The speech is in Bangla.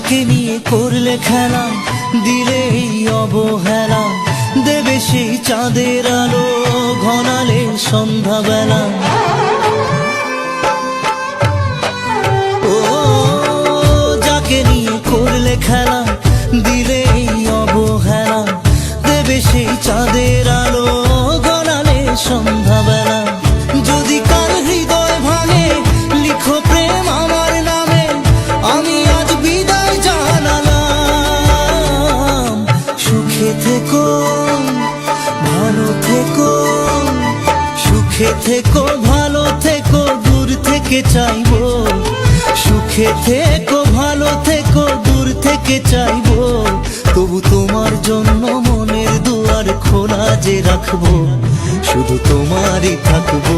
যাকে নিয়ে করলে খেলা, দিলে এই অবহেলা, দেবে সেই চাঁদের আলো ঘনালে সন্ধ্যাবেলা। ও যাকে নিয়ে করলে খেলা, দিলে এই অবহেলা, দেবে সেই চাঁদের আলো ঘনালে সন্ধ্যাবেলা। যদি কার হৃদয় ভাঙে লিখো প্রেম আমার নামে, আমি আজ বিদায় জানালাম। সুখে থেকো ভালো থেকো, সুখে থেকো ভালো থেকো, দূর থেকে চাইবো। সুখে থেকো ভালো থেকো, দূর থেকে চাইবো। তবু তোমার জন্য মনের দুয়ার খোলা যে রাখবো, শুধু তোমারই থাকবো,